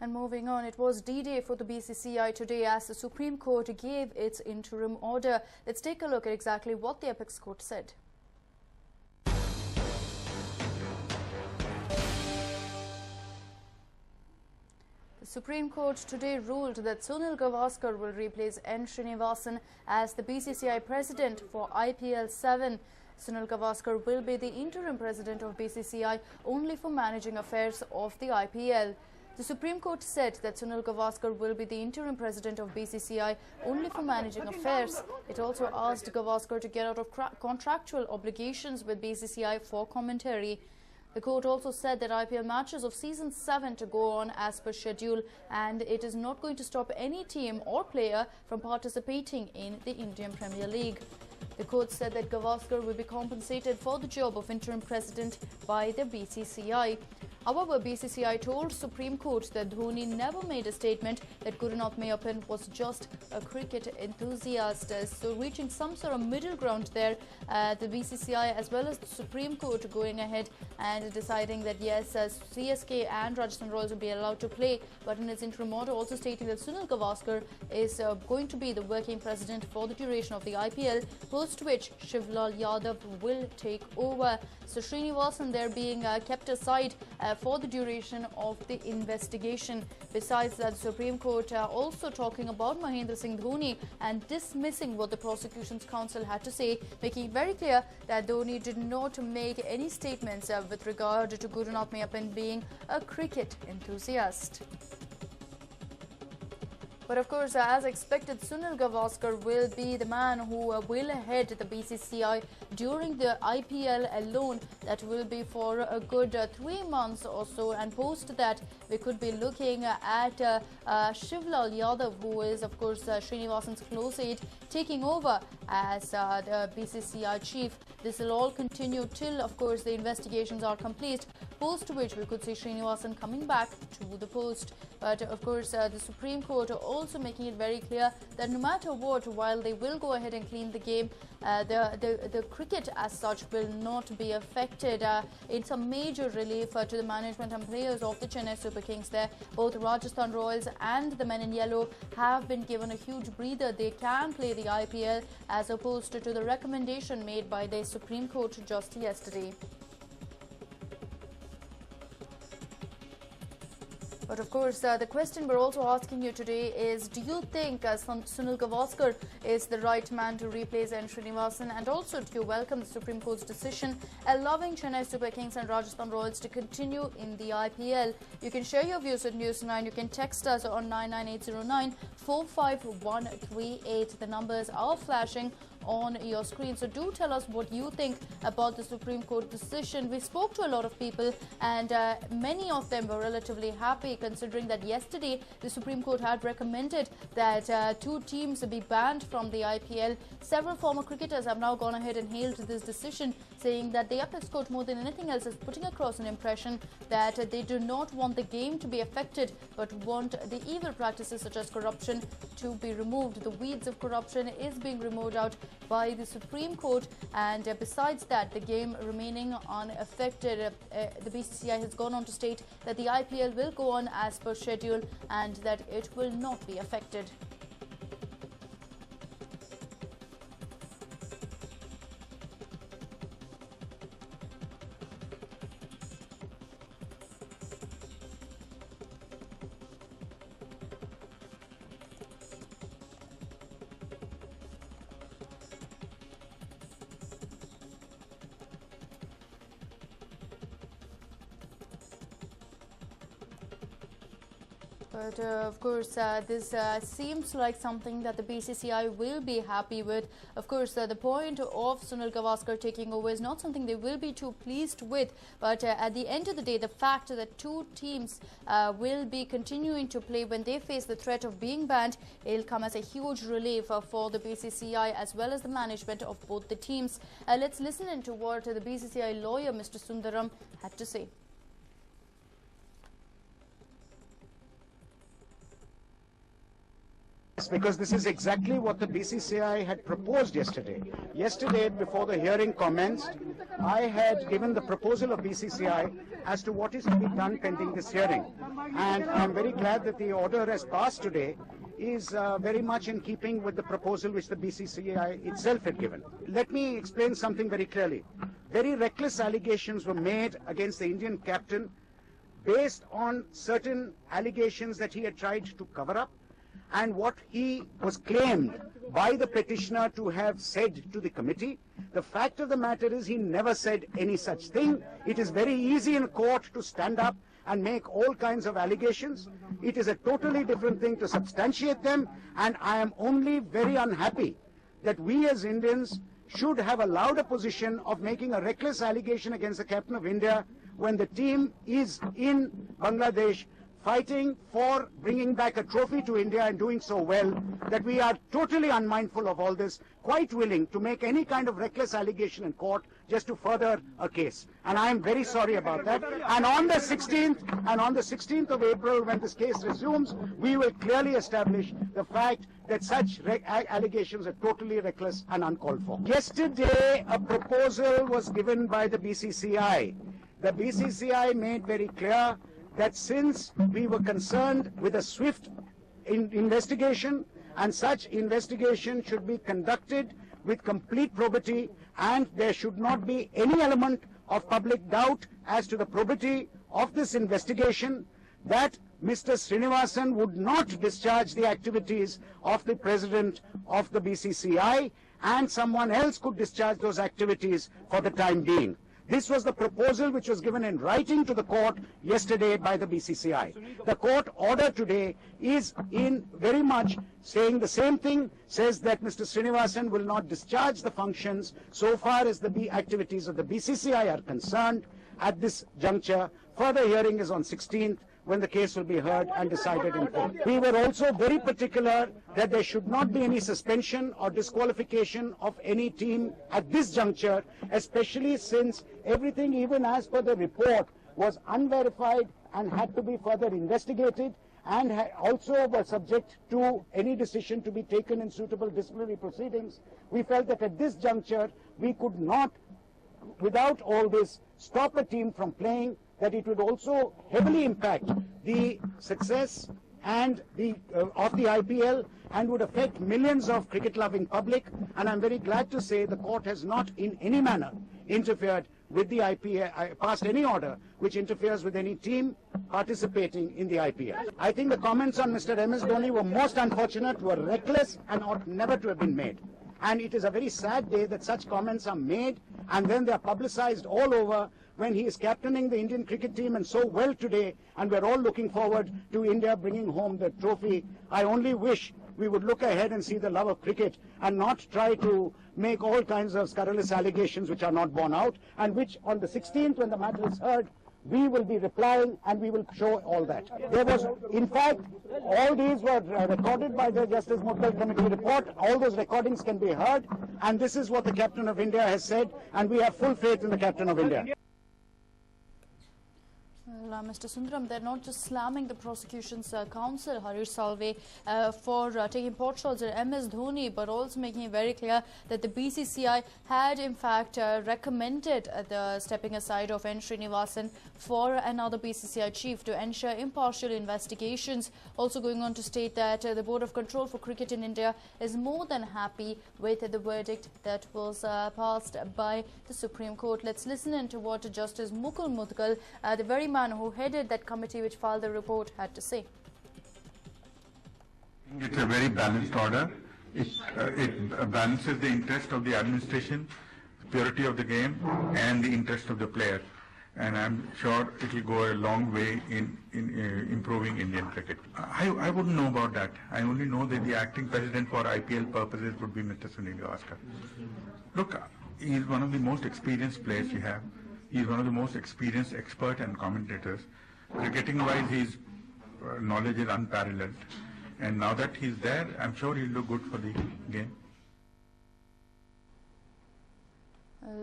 And moving on, it was D-Day for the BCCI today as the Supreme Court gave its interim order. Let's take a look at exactly what the Apex Court said. The Supreme Court today ruled that Sunil Gavaskar will replace N. Srinivasan as the BCCI president for IPL 7. Sunil Gavaskar will be the interim president of BCCI only for managing affairs of the IPL. The Supreme Court said that Sunil Gavaskar will be the interim president of BCCI only for managing affairs. It also asked Gavaskar to get out of contractual obligations with BCCI for commentary. The court also said that IPL matches of Season 7 to go on as per schedule, and it is not going to stop any team or player from participating in the Indian Premier League. The court said that Gavaskar will be compensated for the job of interim president by the BCCI. However, BCCI told Supreme Court that Dhoni never made a statement that Gurunath Mayappan was just a cricket enthusiast. So reaching some sort of middle ground there, the BCCI as well as the Supreme Court going ahead and deciding that yes, CSK and Rajasthan Royals will be allowed to play, but in its interim order also stating that Sunil Gavaskar is going to be the working president for the duration of the IPL, post which Shivlal Yadav will take over. So Srinivasan there being kept aside for the duration of the investigation. Besides that, the Supreme Court also talking about Mahendra Singh Dhoni and dismissing what the prosecution's counsel had to say, making it very clear that Dhoni did not make any statements with regard to Gurunath Mayappan being a cricket enthusiast. But of course, as expected, Sunil Gavaskar will be the man who will head the BCCI during the IPL alone. That will be for a good 3 months or so, and post that we could be looking at Shivlal Yadav, who is of course Srinivasan's close aide, taking over as the BCCI chief. This will all continue till of course the investigations are complete, post which we could see Srinivasan coming back to the post. But of course the Supreme Court also making it very clear that no matter what, while they will go ahead and clean the game, the cricket as such will not be affected. It's a major relief to the management and players of the Chennai Super Kings there. Both Rajasthan Royals and the men in yellow have been given a huge breather. They can play the IPL as opposed to the recommendation made by the Supreme Court just yesterday. But of course, the question we're also asking you today is, do you think Sunil Gavaskar is the right man to replace N. Srinivasan? And also, do you welcome the Supreme Court's decision allowing Chennai Super Kings and Rajasthan Royals to continue in the IPL? You can share your views at News9. You can text us on 99809 45138. The numbers are flashing on your screen. So do tell us what you think about the Supreme Court decision. We spoke to a lot of people, and many of them were relatively happy, considering that yesterday the Supreme Court had recommended that 2 teams be banned from the IPL. Several former cricketers have now gone ahead and hailed this decision, saying that the Apex Court more than anything else is putting across an impression that they do not want the game to be affected, but want the evil practices such as corruption to be removed. The weeds of corruption is being removed out by the Supreme Court, and besides that, the game remaining unaffected. The BCCI has gone on to state that the IPL will go on as per schedule and that it will not be affected. But of course, this seems like something that the BCCI will be happy with. Of course, the point of Sunil Gavaskar taking over is not something they will be too pleased with. But at the end of the day, the fact that 2 teams will be continuing to play when they face the threat of being banned, it'll come as a huge relief for the BCCI as well as the management of both the teams. Let's listen into what the BCCI lawyer, Mr. Sundaram, had to say. Because this is exactly what the BCCI had proposed yesterday. Yesterday, before the hearing commenced, I had given the proposal of BCCI as to what is to be done pending this hearing. and I'm very glad that the order has passed today is very much in keeping with the proposal which the BCCI itself had given. Let me explain something very clearly. Very reckless allegations were made against the Indian captain based on certain allegations that he had tried to cover up, and what he was claimed by the petitioner to have said to the committee. The fact of the matter is he never said any such thing. It is very easy in court to stand up and make all kinds of allegations. It is a totally different thing to substantiate them, and I am only very unhappy that we as Indians should have allowed a position of making a reckless allegation against the captain of India when the team is in Bangladesh fighting for bringing back a trophy to India and doing so well, that we are totally unmindful of all this, quite willing to make any kind of reckless allegation in court just to further a case. And I am very sorry about that. And on the 16th of April, when this case resumes, we will clearly establish the fact that such allegations are totally reckless and uncalled for. Yesterday, a proposal was given by the BCCI. The BCCI made very clear that since we were concerned with a swift investigation, and such investigation should be conducted with complete probity, and there should not be any element of public doubt as to the probity of this investigation, that Mr. Srinivasan would not discharge the activities of the president of the BCCI, and someone else could discharge those activities for the time being. This was the proposal which was given in writing to the court yesterday by the BCCI. The court order today is in very much saying the same thing, says that Mr. Srinivasan will not discharge the functions so far as the activities of the BCCI are concerned at this juncture. Further hearing is on 16th, when the case will be heard and decided in court. We were also very particular that there should not be any suspension or disqualification of any team at this juncture, especially since everything, even as per the report, was unverified and had to be further investigated, and also was subject to any decision to be taken in suitable disciplinary proceedings. We felt that at this juncture we could not, without all this, stop a team from playing, that it would also heavily impact the success and of the IPL and would affect millions of cricket-loving public. And I'm very glad to say the court has not in any manner interfered with the IPL, passed any order which interferes with any team participating in the IPL. I think the comments on Mr. MS Dhoni were most unfortunate, were reckless, and ought never to have been made. And it is a very sad day that such comments are made and then they are publicized all over when he is captaining the Indian cricket team and so well today, and we're all looking forward to India bringing home the trophy. I only wish we would look ahead and see the love of cricket and not try to make all kinds of scurrilous allegations which are not borne out, and which on the 16th, when the matter is heard, we will be replying and we will show all that. There was, in fact, all these were recorded by the Justice Mutkal Committee report. All those recordings can be heard, and this is what the Captain of India has said, and we have full faith in the Captain of India. Well, Mr. Sundaram, they're not just slamming the prosecution's counsel, Harish Salve, for taking potshots at MS Dhoni, but also making it very clear that the BCCI had in fact recommended the stepping aside of N. Srinivasan for another BCCI chief to ensure impartial investigations. Also going on to state that the Board of Control for Cricket in India is more than happy with the verdict that was passed by the Supreme Court. Let's listen in to what Justice Mukul Mutkal, the very man who headed that committee which filed the report, had to say. It's a very balanced order. It balances the interest of the administration, purity of the game, and the interest of the player. And I'm sure it will go a long way in improving Indian cricket. I wouldn't know about that. I only know that the acting president for IPL purposes would be Mr. Sunil Gavaskar. Look, he is one of the most experienced players you have. He is one of the most experienced expert and commentators. Cricketing-wise, his knowledge is unparalleled. And now that he's there, I'm sure he'll do good for the game.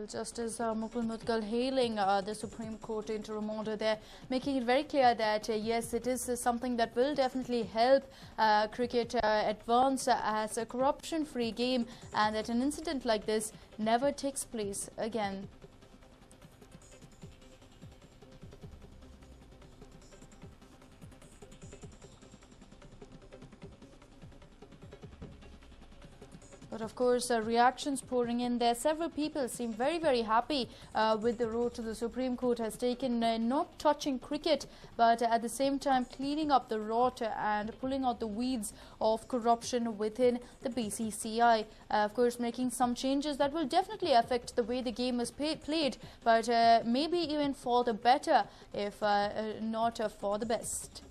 Justice Mukul Mutkal hailing the Supreme Court interim order there, making it very clear that yes, it is something that will definitely help cricket advance as a corruption-free game, and that an incident like this never takes place again. But of course, reactions pouring in there. Several people seem very happy with the road to the Supreme Court has taken, not touching cricket, but at the same time cleaning up the rot and pulling out the weeds of corruption within the BCCI. Of course, making some changes that will definitely affect the way the game is played, but maybe even for the better, if not for the best.